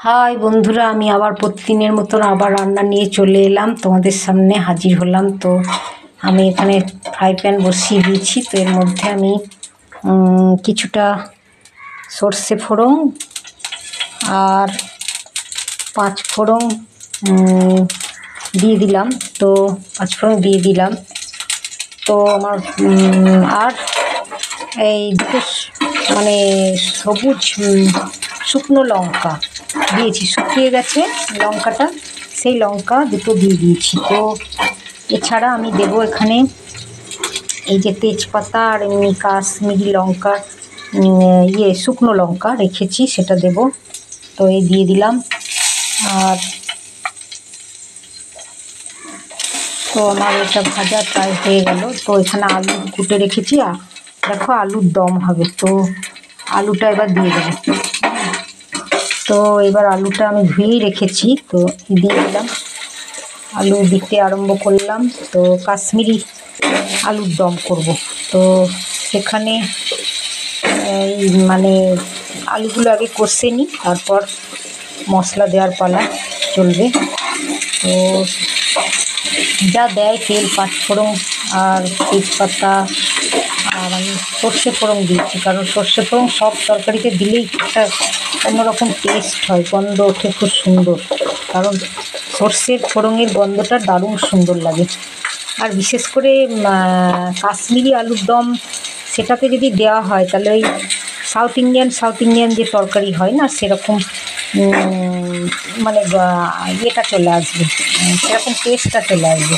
High বন্ধুরা, আমি আবার প্রতিদিনের মতন আবার রান্না নিয়ে চলে এলাম, তোমাদের সামনে হাজির হলাম। তো আমি এখানে ফ্রাই প্যান বসিয়ে দিয়েছি। তো এর মধ্যে আমি কিছুটা সর্ষে ফোড়ন আর 5 ফোড়ন দিয়ে দিলাম। তো 5 ফোড়ন দিয়ে দিলাম। তো আমার আর এই দুটো মানে সবুজ শুকনো লঙ্কা দিয়েছি, শুকিয়ে গেছে লঙ্কাটা, সেই লঙ্কা দুটো দিয়ে দিয়েছি। তো এছাড়া আমি দেবো এখানে এই যে তেজপাতা আর এমনি কাশ্মীরি লঙ্কা, শুকনো লঙ্কা রেখেছি, সেটা দেব। তো এই দিয়ে দিলাম। আর তো আমার এটা ভাজা প্রায় হয়ে গেল। তো এখানে আলু কুটে রেখেছি, দেখো আলুর দম হবে। তো আলুটা এবার দিয়ে দেবো। তো এবার আলুটা আমি ধুয়েই রেখেছি, তো দিয়ে দিলাম। আলু দিতে আরম্ভ করলাম। তো কাশ্মীরি আলুর দম করব। তো সেখানে মানে আলুগুলো আগে কষে নিই, তারপর মশলা দেওয়ার পালা চলবে। তো যা দেয় তেল, 5 ফোড়ন আর তেজপাতা, আর আমি সর্ষে ফোড়ন দিয়েছি, কারণ সর্ষে ফোড়ন সব তরকারিতে দিলেই একটা অন্যরকম টেস্ট হয়, গন্ধ ওঠে খুব সুন্দর। কারণ সর্ষের ফোড়নের গন্ধটা দারুণ সুন্দর লাগে। আর বিশেষ করে কাশ্মীরি আলুর দম, সেটাতে যদি দেওয়া হয় তাহলে ওই সাউথ ইন্ডিয়ান যে তরকারি হয় না, সেরকম মানে ইয়েটা চলে আসবে, সেরকম টেস্টটা চলে আসবে।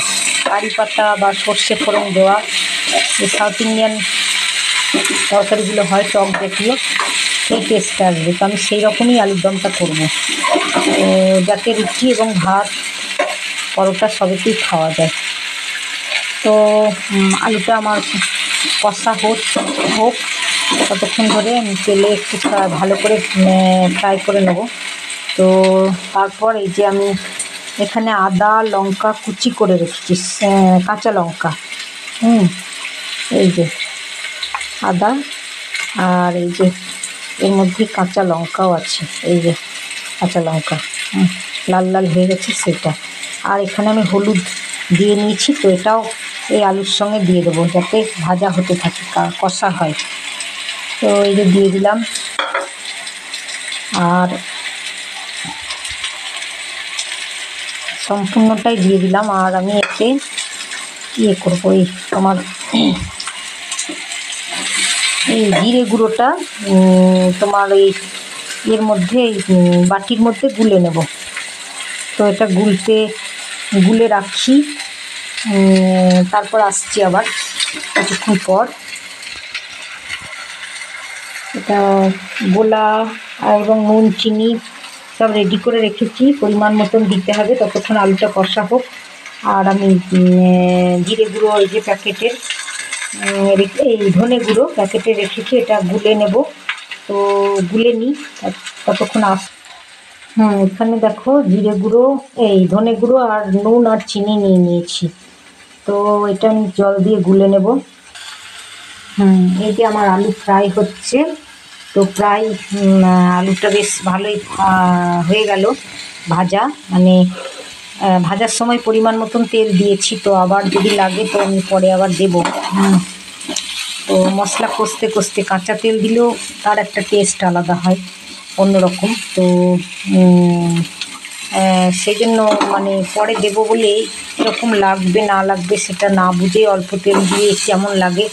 কারি পাতা বা সর্ষে ফোড়ন দেওয়া যে সাউথ ইন্ডিয়ান তরকারিগুলো হয় টক জাতীয়, সেই টেস্টটা আসবে। তো আমি সেই রকমই আলুর দমটা করবো, যাতে রুটি এবং ভাত, পরোটা সবেতেই খাওয়া যায়। তো আলুটা আমার কষা হোক, ততক্ষণ ধরে আমি তেলে একটু ভালো করে ফ্রাই করে নেব। তো তারপর এই যে আমি এখানে আদা লঙ্কা কুচি করে রেখেছি, কাঁচা লঙ্কা, এই যে আদা, আর এই যে এর মধ্যে কাঁচা লঙ্কাও আছে, এই যে কাঁচা লঙ্কা লাল লাল হয়ে গেছে সেটা। আর এখানে আমি হলুদ দিয়ে নিয়েছি, তো এটাও এই আলুর সঙ্গে দিয়ে দেবো, যাতে ভাজা হতে থাকে, কষা হয়। তো এই যে দিয়ে দিলাম। আর সম্পূর্ণটাই দিয়ে দিলাম। আর আমি এতে করবো, এই তোমার এই জিরে গুঁড়োটা তোমার এর মধ্যে বাটির মধ্যে গুলে নেব। তো এটা গুলে রাখি, তারপর আসছি আবার কিছুক্ষণ পর। এটা গোলা এবং নুন চিনি সব রেডি করে রেখেছি, পরিমাণ মতন দিতে হবে। ততক্ষণ আলুটা কষা হোক। আর আমি জিরে গুঁড়ো এই যে প্যাকেটের এই ধনে গুঁড়ো প্যাকেটে রেখেছি, এটা গুলে নেব। তো গুলে নিই, ততক্ষণ এখানে দেখো জিরে গুঁড়ো, এই ধনে গুঁড়ো আর নুন আর চিনি নিয়ে নিয়েছি। তো এটা আমি জল দিয়ে গুলে নেব। এই যে আমার আলু ফ্রাই হচ্ছে। তো প্রায় আলুটা বেশ ভালোই হয়ে গেল ভাজা, মানে ভাজার সময় পরিমাণ মতন তেল দিয়েছি। তো আবার যদি লাগে তো আমি পরে আবার দেবো। তো মশলা কষতে কষতে কাঁচা তেল দিলেও তার একটা টেস্ট আলাদা হয়, অন্যরকম। তো সেই জন্য মানে পরে দেবো বলে কীরকম লাগবে না লাগবে সেটা না বুঝে অল্প তেল দিয়ে কেমন লাগে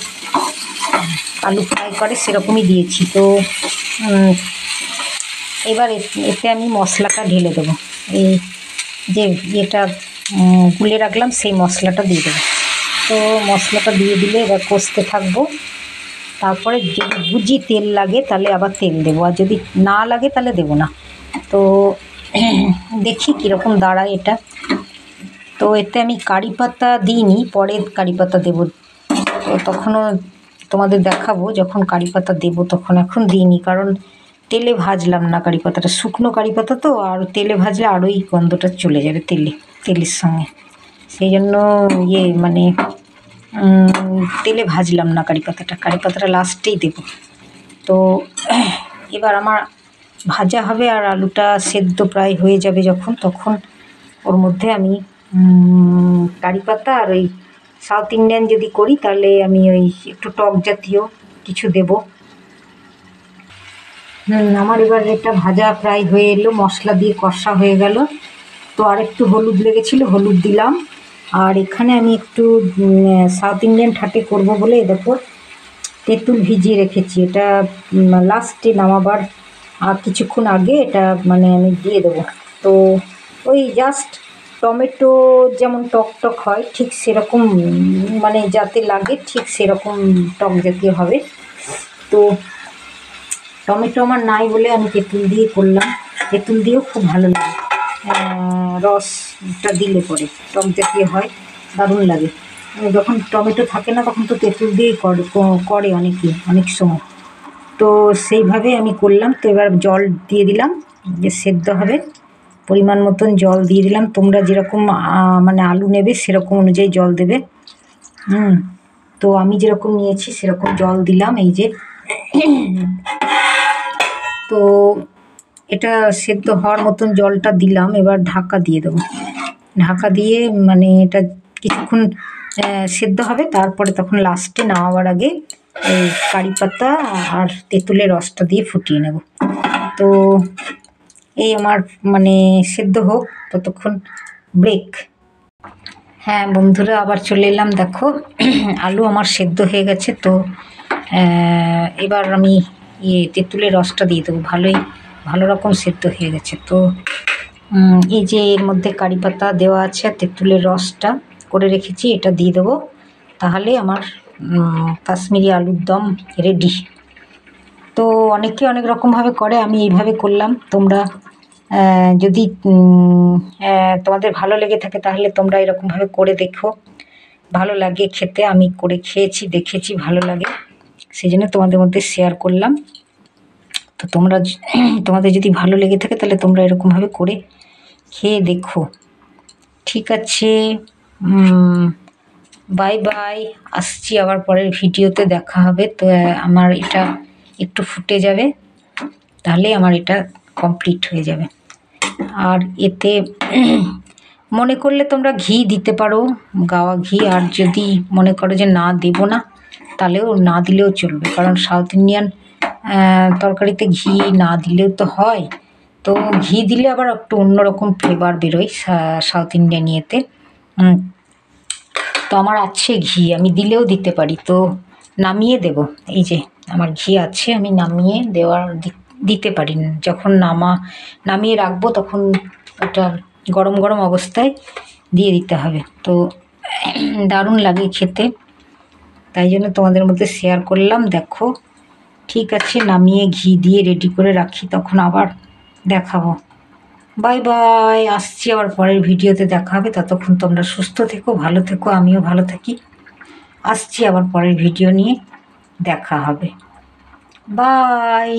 আলু ফ্রাই করে সেরকমই দিয়েছি। তো এবার এতে আমি মশলাটা ঢেলে দেবো, এই যে ইয়েটা গুলে রাখলাম সেই মশলাটা দিয়ে দেবো। তো মশলাটা দিয়ে দিলে এবার কষতে থাকবো। তারপরে যদি বুঝি তেল লাগে তাহলে আবার তেল দেবো, আর যদি না লাগে তাহলে দেবো না। তো দেখি কীরকম দাঁড়ায় এটা। তো এতে আমি কারি পাতা দিইনি, পরে কারি পাতা দেবো। তো তখনও তোমাদের দেখাবো যখন কারি পাতা দেবো, তখন এখন দিইনি, কারণ তেলে ভাজলাম না কারি পাতাটা, শুকনো কারি পাতা তো, আর তেলে ভাজলে আরোই গন্ধটা চলে যাবে তেলের সঙ্গে। সেই জন্য মানে তেলে ভাজলাম না কারি পাতাটা লাস্টেই দেবো। তো এবার আমার ভাজা হবে আর আলুটা সেদ্ধ প্রায় হয়ে যাবে যখন, তখন ওর মধ্যে আমি কারি পাতা আর ওই সাউথ ইন্ডিয়ান যদি করি তাহলে আমি ওই একটু টক জাতীয় কিছু দেব। আমার এবার এটা ভাজা প্রায় হয়ে এলো, মশলা দিয়ে কষা হয়ে গেল। তো আর একটু হলুদ লেগেছিল, হলুদ দিলাম। আর এখানে আমি একটু সাউথ ইন্ডিয়ান ঠাটে করব বলে দেখো তেঁতুল ভিজিয়ে রেখেছি, এটা লাস্টে নামাবার কিছুক্ষণ আগে এটা মানে আমি দিয়ে দেবো। তো ওই জাস্ট টমেটো যেমন টক টক হয় ঠিক সেরকম মানে যাতে লাগে ঠিক সেরকম টক জাতীয় হবে। তো টমেটো আমার নাই বলে আমি তেঁতুল দিয়ে করলাম, তেঁতুল দিয়েও খুব ভালো লাগে, রসটা দিলে পরে টক জাতীয় হয়, দারুণ লাগে। যখন টমেটো থাকে না তখন তো তেঁতুল দিয়েই করে অনেকেই অনেক সময়। তো সেইভাবে আমি করলাম। তো এবার জল দিয়ে দিলাম, যে সেদ্ধ হবে পরিমাণ মতন জল দিয়ে দিলাম। তোমরা যেরকম মানে আলু নেবে সেরকম অনুযায়ী জল দেবে। তো আমি যেরকম নিয়েছি সেরকম জল দিলাম, এই যে। তো এটা সেদ্ধ হওয়ার মতন জলটা দিলাম, এবার ঢাকা দিয়ে দেবো। ঢাকা দিয়ে মানে এটা কিছুক্ষণ সেদ্ধ হবে, তারপরে তখন লাস্টে নামাবার আগে এই কারি পাতা আর তেঁতুলের রসটা দিয়ে ফুটিয়ে নেব। তো এই আমার মানে সেদ্ধ হোক ততক্ষণ ব্রেক। হ্যাঁ বন্ধুরা, আবার চলে এলাম। দেখো আলু আমার সেদ্ধ হয়ে গেছে। তো এবার আমি তেঁতুলের রসটা দিয়ে দেবো, ভালো রকম সেদ্ধ হয়ে গেছে। তো এই যে এর মধ্যে কারি পাতা দেওয়া আছে আর তেঁতুলের রসটা করে রেখেছি, এটা দিয়ে দেবো। তাহলে আমার কাশ্মীরি আলুর দম রেডি। তো অনেকে অনেক রকমভাবে করে, আমি এইভাবে করলাম। তোমরা যদি তোমাদের ভালো লেগে থাকে তাহলে তোমরা এরকমভাবে করে দেখো, ভালো লাগে খেতে। আমি করে খেয়েছি, দেখেছি ভালো লাগে, সেই জন্য তোমাদের মধ্যে শেয়ার করলাম। তো তোমাদের যদি ভালো লেগে থাকে তাহলে তোমরা এরকমভাবে করে খেয়ে দেখো। ঠিক আছে, বাই বাই, আসছি আবার পরের ভিডিওতে দেখা হবে। তো আমার এটা একটু ফুটে যাবে, তাহলে আমার এটা কমপ্লিট হয়ে যাবে। আর এতে মনে করলে তোমরা ঘি দিতে পারো, গাওয়া ঘি। আর যদি মনে করো যে না দেবো না, তাহলেও না দিলেও চলবে, কারণ সাউথ ইন্ডিয়ান তরকারিতে ঘি না দিলেও তো হয়। তো ঘি দিলে আবার একটু অন্যরকম ফ্লেভার বেরোয় সাউথ ইন্ডিয়ান ইয়েতে। তো আমার আছে ঘি, আমি দিলেও দিতে পারি। তো নামিয়ে দেব, এই যে আমার ঘি আছে, আমি নামিয়ে দিতে পারি। যখন নামিয়ে রাখবো তখন ওটা গরম গরম অবস্থায় দিয়ে দিতে হবে। তো দারুণ লাগে খেতে, তাই জন্য তোমাদের মধ্যে শেয়ার করলাম। দেখো ঠিক আছে, নামিয়ে ঘি দিয়ে রেডি করে রাখি, তখন আবার দেখাবো। বাই বাই, আসছি আবার পরের ভিডিওতে দেখা হবে। ততক্ষণ তোমরা সুস্থ থেকো, ভালো থেকো, আমিও ভালো থাকি। আসছি আবার পরের ভিডিও নিয়ে, দেখা হবে। বাই।